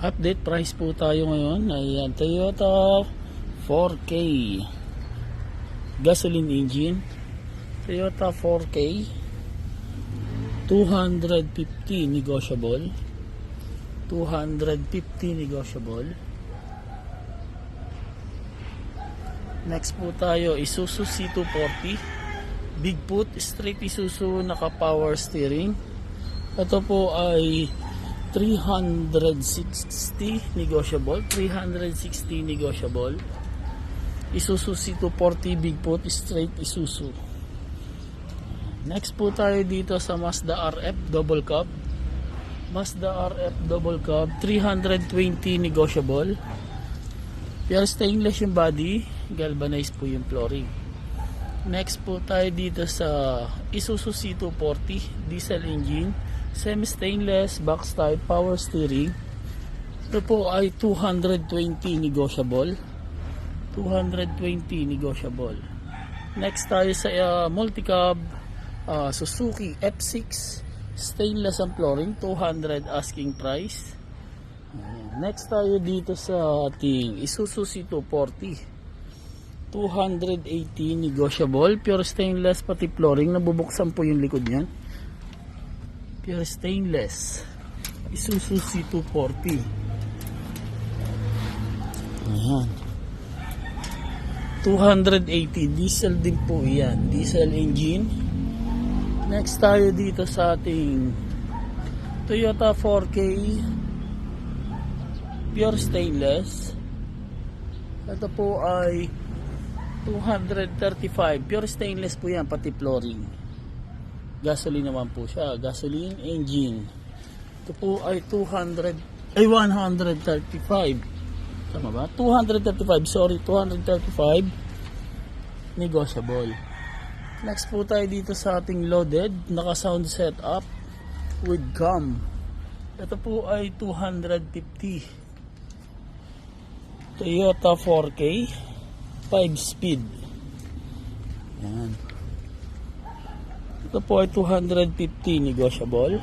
Update price po tayo ngayon. Ayan, Toyota 4K gasoline engine, Toyota 4K 250 negotiable. Next po tayo, Isuzu C240 Bigfoot straight Isuzu, naka power steering. Ito po ay 360 negotiable. Isuzu C240 Bigfoot straight Isuzu. Next po tayo dito sa Mazda RF double cab. 320 negotiable. Pure stainless yung body, galvanized po yung flooring. Next po tayo dito sa Isuzu C240 diesel engine, semi stainless, box type, power steering. Ito po ay 220 negotiable. Next tayo sa multi-cab Suzuki F6 stainless ang flooring, 200 asking price. Next tayo dito sa ating Isuzu C240 280 negotiable, pure stainless pati flooring, nabubuksan po yung likod niyan. Pure stainless Isuzu C240. Ayan, 280 diesel din po yan, diesel engine. Next tayo dito sa ating Toyota 4K pure stainless. Ito po ay 235 pure stainless po yan pati flooring. Gasoline naman po siya, gasoline engine. Ito po ay 135. Tama ba? 235 negotiable. Next po tayo dito sa ating loaded, naka sound setup with cam. Ito po ay 250 Toyota 4K 5 speed. Yan. Ito po ay 250 negotiable.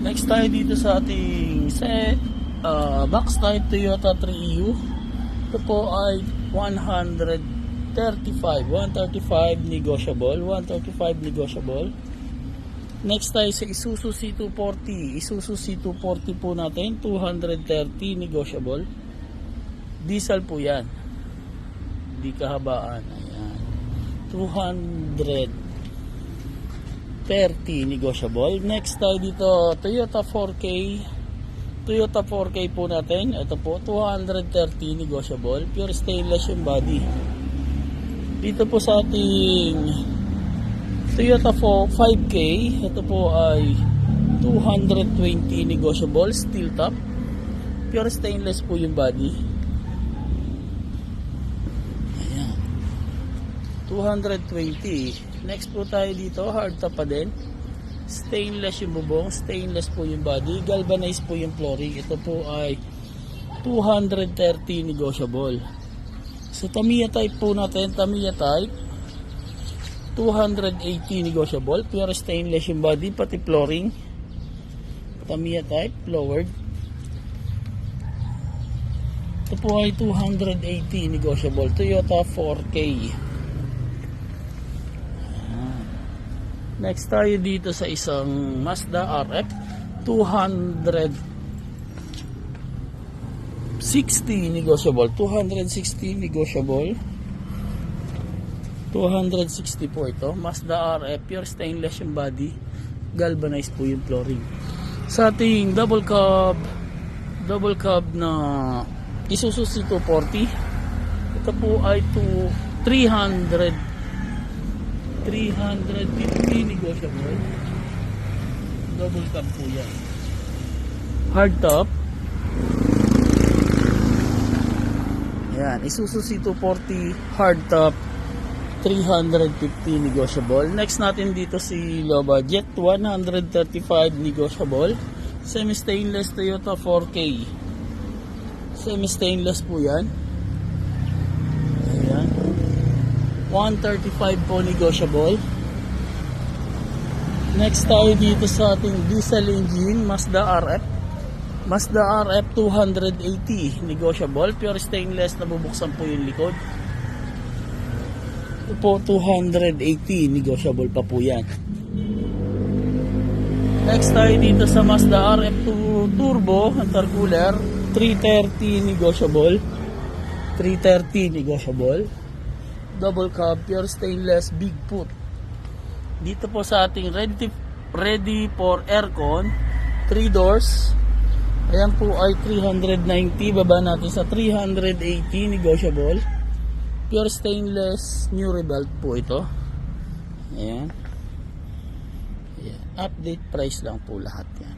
Next tayo dito sa ating box type Toyota 3EU. Ito po ay 135 negotiable. Next tayo sa Isuzu C240 po natin, 230 negotiable. Diesel po yan, di kahabaan. Ayan, 230 negotiable. Next tayo dito, Toyota 4K po natin. Ito po 230 negotiable, pure stainless yung body. Dito po sa ating Toyota 5K, ito po ay 220 negotiable, steel top, pure stainless po yung body. Ayan, 220. Next po tayo dito, hard top pa din, stainless yung bubong, stainless po yung body, galvanized po yung flooring. Ito po ay 230 negotiable. So Tamiya type po natin, Tamiya type 280 negotiable, pure stainless yung body pati flooring. Tamiya type lowered. Ito po ay 280 negotiable, Toyota 4K. Next tayo dito sa isang Mazda RF 260 negotiable. 260 po ito. Mazda RF, pure stainless yung body, galvanized po yung flooring. Sa ating double cab na Isuzu C240, ito po ay 350 negotiable. Double cab po yan. Hard top. Ayan, Isuzu C240 hard top 350 negotiable. Next natin dito si low budget 135 negotiable. Semi stainless Toyota 4K. Semi stainless po yan. Ayan, 135 po negotiable. Next tayo dito sa ating diesel engine, Mazda RF. Mazda RF 280, negotiable, pure stainless, nabubuksan po yung likod. Ito po 280, negotiable pa po yan. Next tayo dito sa Mazda RF2 Turbo, intercooler, 330 negotiable. 330 negotiable. Double cab, pure stainless, big foot. Dito po sa ating ready for aircon, 3 doors. Ayan po ay 390, baba natin sa 380 negotiable. Pure stainless, new rebuild po ito. Ayan. Ayan. Update price lang po lahat yan.